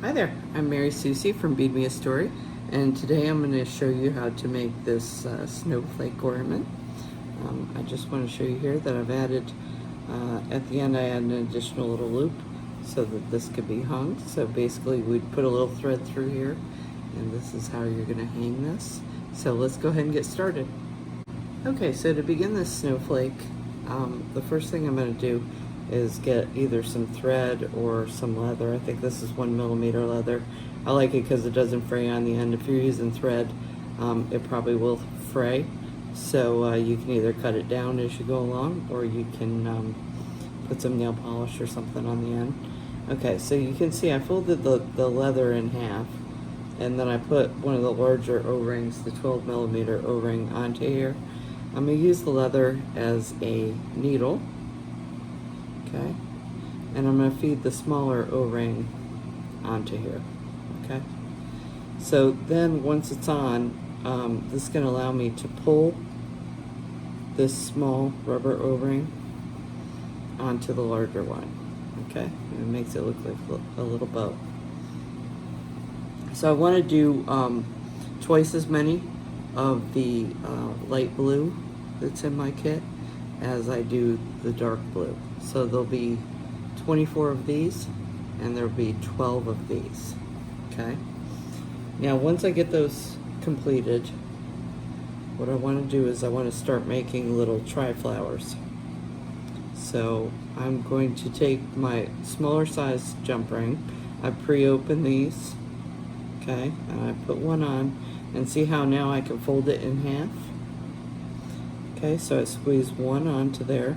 Hi there, I'm Mary Susie from Bead Me a Story, and today I'm going to show you how to make this snowflake ornament. I just want to show you here that I've added, at the end I added an additional little loop so that this could be hung. So basically we'd put a little thread through here, and this is how you're going to hang this. So let's go ahead and get started. Okay, so to begin this snowflake, the first thing I'm going to do is get either some thread or some leather. I think this is 1mm leather. I like it because it doesn't fray on the end. If you're using thread, it probably will fray. So you can either cut it down as you go along, or you can put some nail polish or something on the end. Okay, so you can see I folded the leather in half, and then I put one of the larger O-rings, the 12mm O-ring, onto here. I'm going to use the leather as a needle. Okay, and I'm going to feed the smaller O-ring onto here. Okay, so then once it's on, this is going to allow me to pull this small rubber O-ring onto the larger one. Okay, and it makes it look like a little bow. So I want to do twice as many of the light blue that's in my kit as I do the dark blue. So there'll be 24 of these, and there'll be 12 of these. Okay, now once I get those completed, what I want to do is I want to start making little tri-flowers. So I'm going to take my smaller size jump ring. I pre-open these, okay, and I put one on, and see how now I can fold it in half. Okay, so I squeeze one onto there,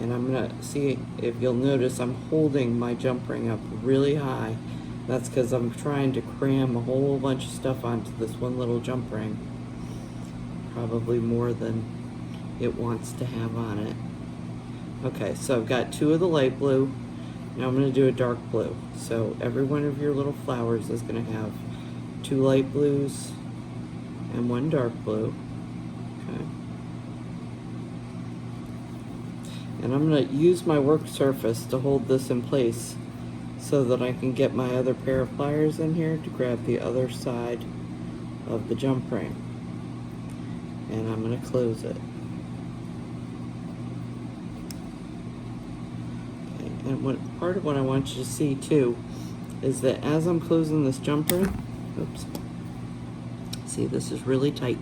and I'm gonna see if you'll notice I'm holding my jump ring up really high. That's because I'm trying to cram a whole bunch of stuff onto this one little jump ring, probably more than it wants to have on it. Okay, so I've got two of the light blue. Now I'm going to do a dark blue. So every one of your little flowers is going to have two light blues and one dark blue. Okay. And I'm going to use my work surface to hold this in place so that I can get my other pair of pliers in here to grab the other side of the jump ring. And I'm going to close it. And part of what I want you to see too is that as I'm closing this jump ring, oops, see, this is really tight.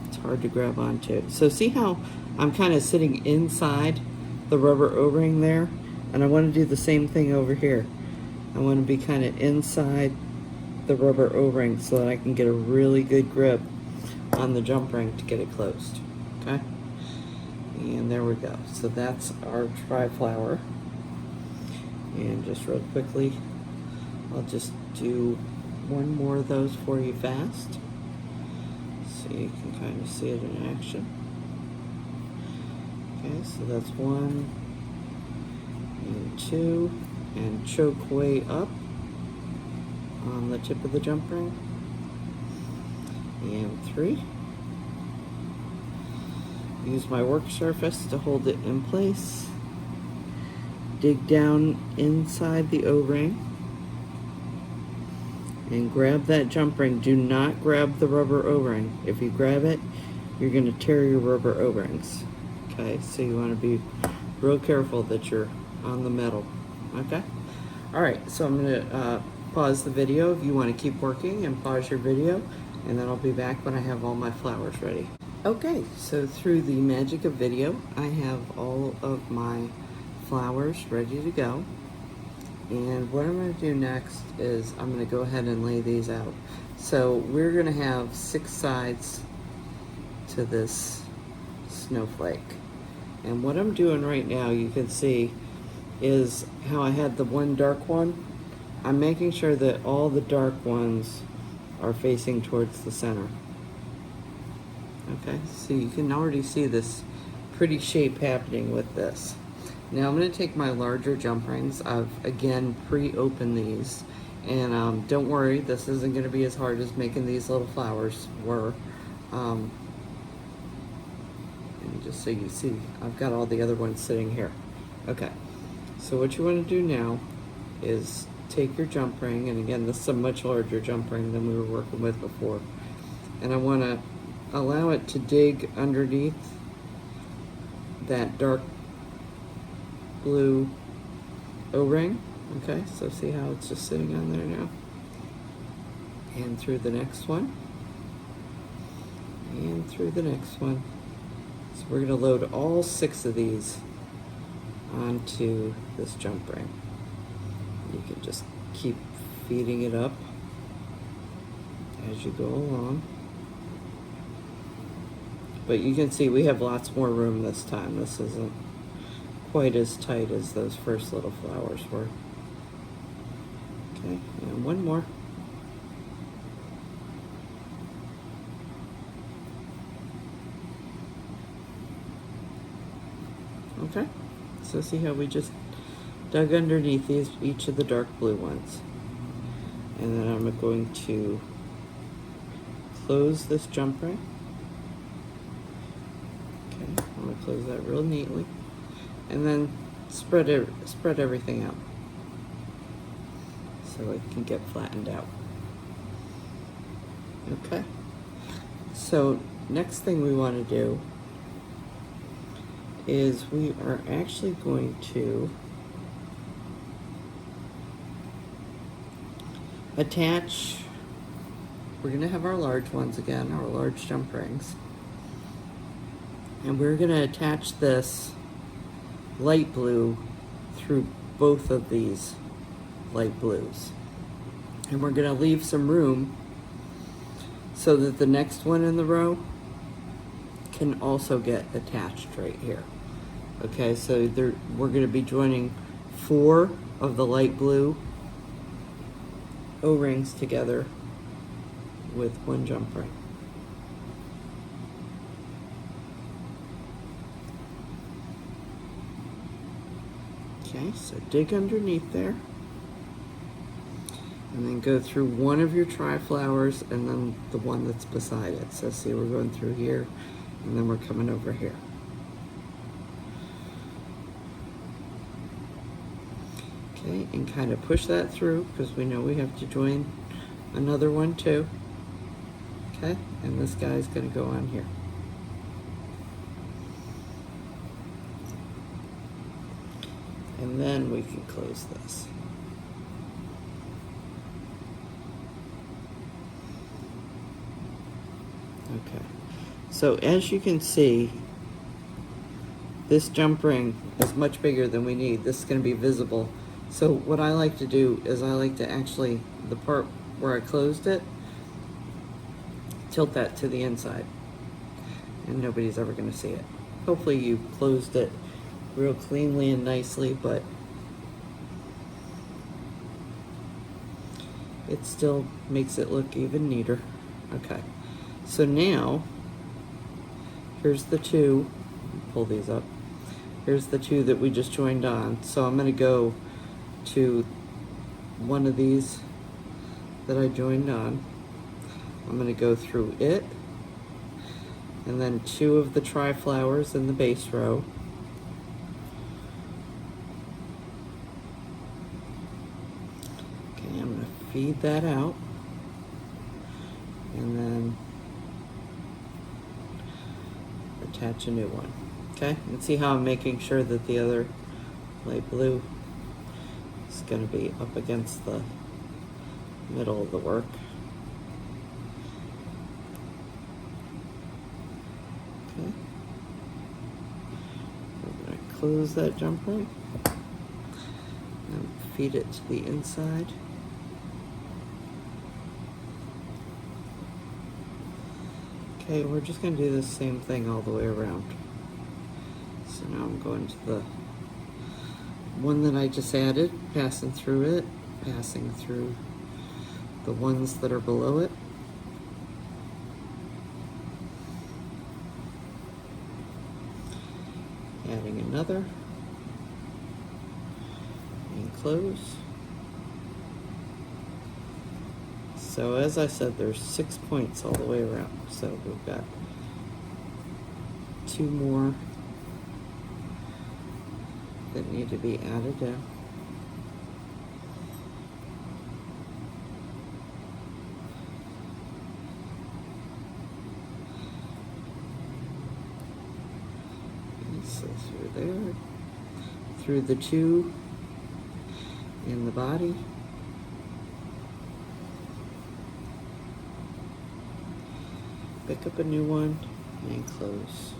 It's hard to grab onto. So see how I'm kind of sitting inside the rubber O-ring there? And I want to do the same thing over here. I want to be kind of inside the rubber O-ring so that I can get a really good grip on the jump ring to get it closed. Okay? And there we go. So that's our tri-flower. And just real quickly, I'll just do one more of those for you fast, so you can kind of see it in action. Okay, so that's one and two, and choke way up on the tip of the jump ring, and three. Use my work surface to hold it in place. Dig down inside the O-ring and grab that jump ring. Do not grab the rubber O-ring. If you grab it, you're going to tear your rubber O-rings. Okay, so you want to be real careful that you're on the metal. Okay? Alright, so I'm going to pause the video if you want to keep working, and pause your video, and then I'll be back when I have all my flowers ready. Okay, so through the magic of video, I have all of my flowers ready to go. And what I'm going to do next is I'm going to go ahead and lay these out. So we're going to have 6 sides to this snowflake. And what I'm doing right now, you can see, is how I had the one dark one. I'm making sure that all the dark ones are facing towards the center. Okay, so you can already see this pretty shape happening with this. Now I'm going to take my larger jump rings. I've again pre-opened these, and don't worry, this isn't going to be as hard as making these little flowers were. And just so you see, I've got all the other ones sitting here. Okay, So what you want to do now is take your jump ring, and again, this is a much larger jump ring than we were working with before, and I want to allow it to dig underneath that dark blue O-ring. Okay, so see how it's just sitting on there now? And through the next one, and through the next one. So we're going to load all 6 of these onto this jump ring. You can just keep feeding it up as you go along. But you can see we have lots more room this time. This isn't quite as tight as those first little flowers were. Okay, and one more. Okay, so see how we just dug underneath each of the dark blue ones. And then I'm going to close this jump ring. Okay, I'm going to close that real neatly. And then spread everything out so it can get flattened out. Okay, so next thing we want to do is we are actually going to attach, we're going to have our large ones again, our large jump rings, and we're going to attach this light blue through both of these light blues. And we're going to leave some room so that the next one in the row can also get attached right here. Okay, so we're going to be joining 4 of the light blue O-rings together with one jump ring. Okay, so dig underneath there, and then go through one of your tri-flowers and then the one that's beside it. So see, we're going through here, and then we're coming over here. Okay, and kind of push that through because we know we have to join another one too. Okay, and this guy's going to go on here. And then we can close this. Okay, so as you can see, this jump ring is much bigger than we need. This is going to be visible. So what I like to do is I like to actually, the part where I closed it, tilt that to the inside, and nobody's ever going to see it. Hopefully you closed it real cleanly and nicely, but it still makes it look even neater. Okay, so now here's the 2, pull these up, here's the 2 that we just joined on. So I'm going to go to one of these that I joined on. I'm going to go through it, and then 2 of the tri-flowers in the base row. Okay, I'm going to feed that out, and then attach a new one. Okay, and see how I'm making sure that the other light blue is going to be up against the middle of the work. Okay, I'm going to close that jump ring and feed it to the inside. Okay, we're just going to do the same thing all the way around. So now I'm going to the one that I just added, passing through it, passing through the ones that are below it. Adding another, and close. So as I said, there's 6 points all the way around. So we've got 2 more that need to be added in. So through there, through the two in the body. Pick up a new one and close.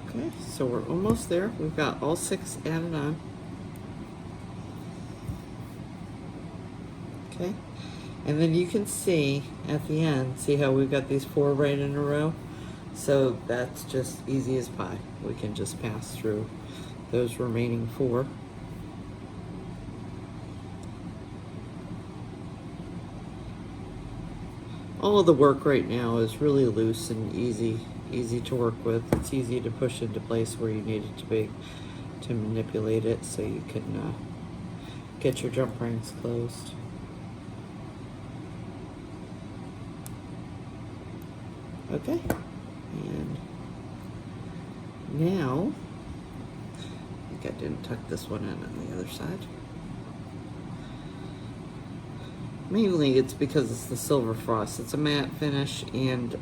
Okay, so we're almost there. We've got all 6 added on. Okay, and then you can see at the end, see how we've got these 4 right in a row? So that's just easy as pie. We can just pass through those remaining 4. All of the work right now is really loose and easy to work with. It's easy to push into place where you need it to be, to manipulate it so you can get your jump rings closed. Okay, and now, I think I didn't tuck this one in on the other side. Mainly it's because it's the silver frost. It's a matte finish, and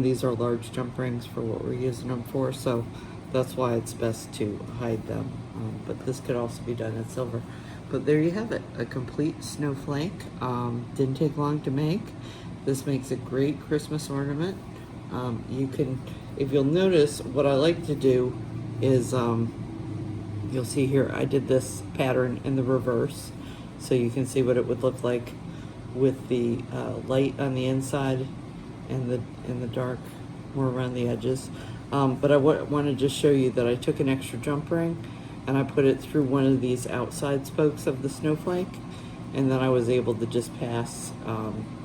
these are large jump rings for what we're using them for, so that's why it's best to hide them. But this could also be done in silver. But there you have it, a complete snowflake. Didn't take long to make. This makes a great Christmas ornament. You can, if you'll notice, what I like to do is, you'll see here, I did this pattern in the reverse, so you can see what it would look like with the light on the inside and the dark more around the edges. But I want to just show you that I took an extra jump ring and I put it through one of these outside spokes of the snowflake, and then I was able to just pass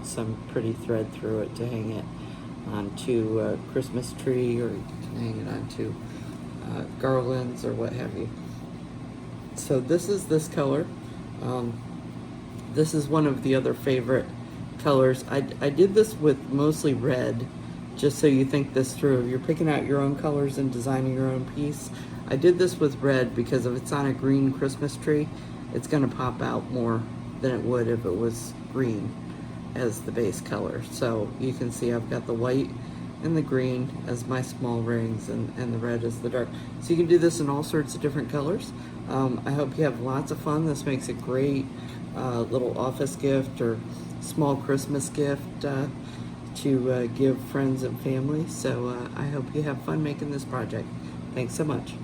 some pretty thread through it to hang it onto a Christmas tree, or you can hang it onto garlands or what have you. So this is this color. This is one of the other favorite colors. I did this with mostly red, just so you think this through. You're picking out your own colors and designing your own piece. I did this with red because if it's on a green Christmas tree, it's going to pop out more than it would if it was green as the base color. So you can see I've got the white and the green as my small rings, and the red as the dark. So you can do this in all sorts of different colors. I hope you have lots of fun. This makes a great little office gift or small Christmas gift to give friends and family. So I hope you have fun making this project. Thanks so much.